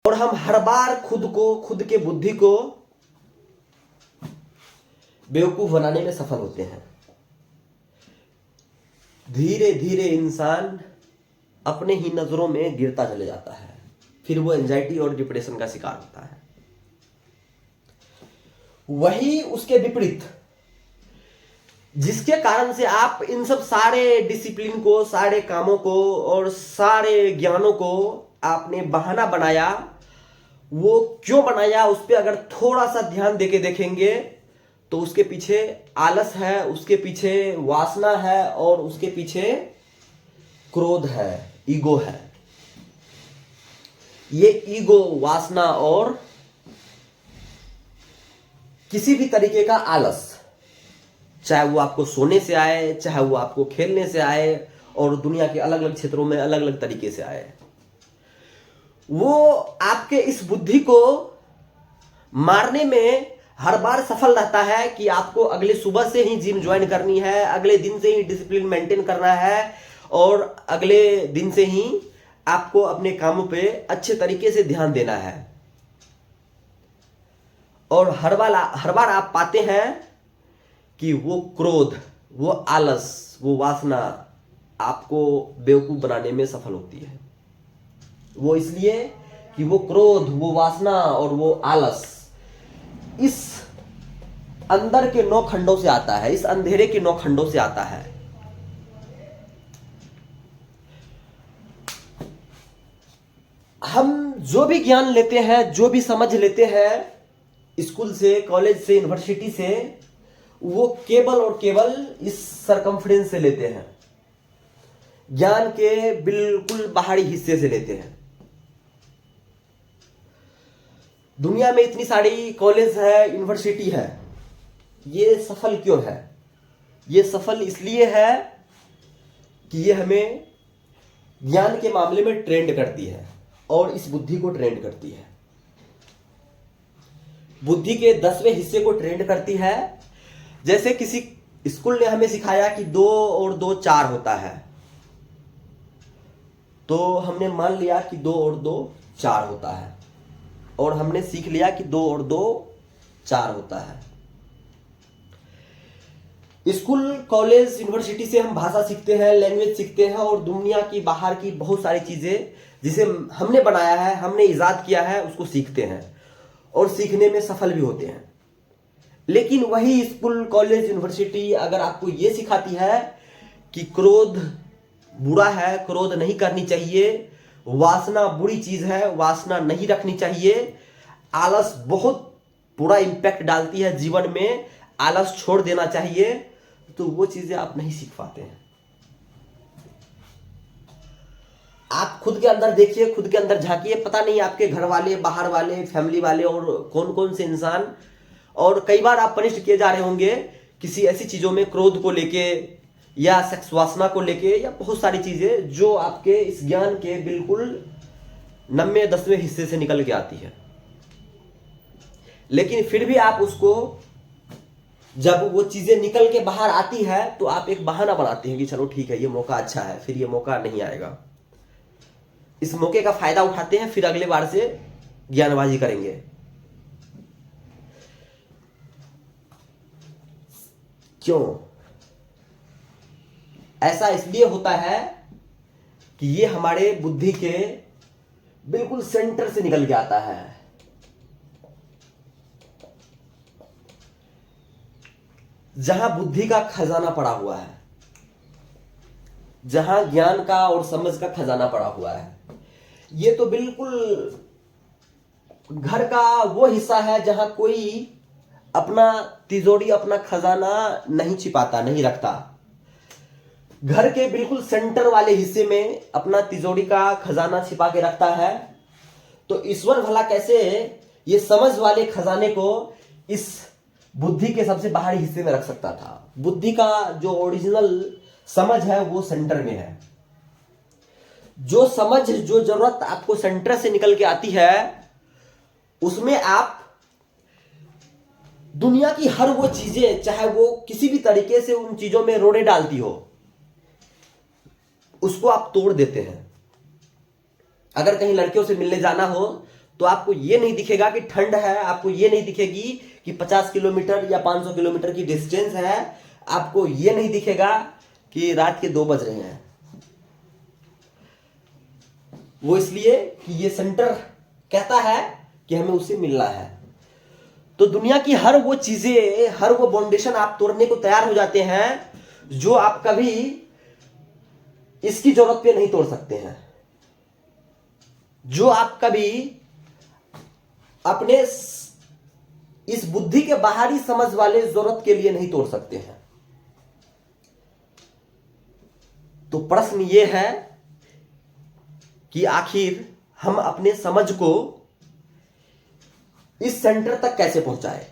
और हम हर बार खुद के बुद्धि को बेवकूफ बनाने में सफल होते हैं। धीरे धीरे इंसान अपने ही नजरों में गिरता चले जाता है, फिर वो एंजाइटी और डिप्रेशन का शिकार होता है। वही उसके विपरीत, जिसके कारण से आप इन सब सारे डिसिप्लिन को, सारे कामों को और सारे ज्ञानों को आपने बहाना बनाया, वो क्यों बनाया उस पर अगर थोड़ा सा ध्यान देके देखेंगे तो उसके पीछे आलस है, उसके पीछे वासना है और उसके पीछे क्रोध है, ईगो है। ये ईगो, वासना और किसी भी तरीके का आलस, चाहे वो आपको सोने से आए, चाहे वो आपको खेलने से आए और दुनिया के अलग अलग क्षेत्रों में अलग अलग तरीके से आए, वो आपके इस बुद्धि को मारने में हर बार सफल रहता है कि आपको अगले सुबह से ही जिम ज्वाइन करनी है, अगले दिन से ही डिसिप्लिन मेंटेन करना है और अगले दिन से ही आपको अपने कामों पे अच्छे तरीके से ध्यान देना है। और हर बार आप पाते हैं कि वो क्रोध, वो आलस, वो वासना आपको बेवकूफ बनाने में सफल होती है। वो इसलिए कि वो क्रोध, वो वासना और वो आलस इस अंदर के 9 खंडों से आता है, इस अंधेरे के 9 खंडों से आता है। हम जो भी ज्ञान लेते हैं, जो भी समझ लेते हैं स्कूल से, कॉलेज से, यूनिवर्सिटी से, वो केवल और केवल इस सरकमफ्रेंस से लेते हैं, ज्ञान के बिल्कुल बाहरी हिस्से से लेते हैं। दुनिया में इतनी सारी कॉलेज है, यूनिवर्सिटी है, ये सफल क्यों है? ये सफल इसलिए है कि ये हमें ज्ञान के मामले में ट्रेंड करती है और इस बुद्धि को ट्रेंड करती है। बुद्धि के 10वें हिस्से को ट्रेंड करती है। जैसे किसी स्कूल ने हमें सिखाया कि 2 और 2 4 होता है, तो हमने मान लिया कि 2 और 2 4 होता है और हमने सीख लिया कि 2 और 2 4 होता है। स्कूल, कॉलेज, यूनिवर्सिटी से हम भाषा सीखते हैं, लैंग्वेज सीखते हैं और दुनिया की बाहर की बहुत सारी चीजें जिसे हमने बनाया है, हमने इजाद किया है, उसको सीखते हैं और सीखने में सफल भी होते हैं। लेकिन वही स्कूल, कॉलेज, यूनिवर्सिटी अगर आपको ये सिखाती है कि क्रोध बुरा है, क्रोध नहीं करनी चाहिए, वासना बुरी चीज है, वासना नहीं रखनी चाहिए, आलस बहुत बुरा इंपैक्ट डालती है जीवन में, आलस छोड़ देना चाहिए, तो वो चीजें आप नहीं सीख पाते हैं। आप खुद के अंदर देखिए, खुद के अंदर झांकिए, पता नहीं आपके घर वाले, बाहर वाले, फैमिली वाले और कौन कौन से इंसान, और कई बार आप पनिश किए जा रहे होंगे किसी ऐसी चीजों में, क्रोध को लेके या सेक्स वासना को लेके या बहुत सारी चीजें जो आपके इस ज्ञान के बिल्कुल 9वें 10वें हिस्से से निकल के आती है। लेकिन फिर भी आप उसको, जब वो चीजें निकल के बाहर आती है तो आप एक बहाना बनाते हैं कि चलो ठीक है, ये मौका अच्छा है, फिर ये मौका नहीं आएगा। इस मौके का फायदा उठाते हैं, फिर अगले बार से ज्ञानबाजी करेंगे। क्यों ऐसा? इसलिए होता है कि ये हमारे बुद्धि के बिल्कुल सेंटर से निकल के आता है। जहां बुद्धि का खजाना पड़ा हुआ है, जहां ज्ञान का और समझ का खजाना पड़ा हुआ है, ये तो बिल्कुल घर का वो हिस्सा है जहां कोई अपना तिजोरी, अपना खजाना नहीं छिपाता, नहीं रखता। घर के बिल्कुल सेंटर वाले हिस्से में अपना तिजोरी का खजाना छिपा के रखता है। तो ईश्वर भला कैसे ये समझ वाले खजाने को इस बुद्धि के सबसे बाहरी हिस्से में रख सकता था? बुद्धि का जो ओरिजिनल समझ है वो सेंटर में है। जो समझ, जो जरूरत आपको सेंटर से निकल के आती है, उसमें आप दुनिया की हर वो चीजें, चाहे वो किसी भी तरीके से उन चीजों में रोड़े डालती हो, उसको आप तोड़ देते हैं। अगर कहीं लड़कियों से मिलने जाना हो तो आपको ये नहीं दिखेगा कि ठंड है, आपको ये नहीं दिखेगी कि 50 किलोमीटर या 500 किलोमीटर की डिस्टेंस है, आपको ये नहीं दिखेगा कि रात के 2 बज रहे हैं। वो इसलिए कि ये सेंटर कहता है कि हमें उससे मिलना है। तो दुनिया की हर वो चीजें, हर वो बाउंडेशन आप तोड़ने को तैयार हो जाते हैं जो आप कभी इसकी जरूरत पे नहीं तोड़ सकते हैं, जो आप कभी अपने इस बुद्धि के बाहरी समझ वाले जरूरत के लिए नहीं तोड़ सकते हैं। तो प्रश्न यह है कि आखिर हम अपने समझ को इस सेंटर तक कैसे पहुंचाएं।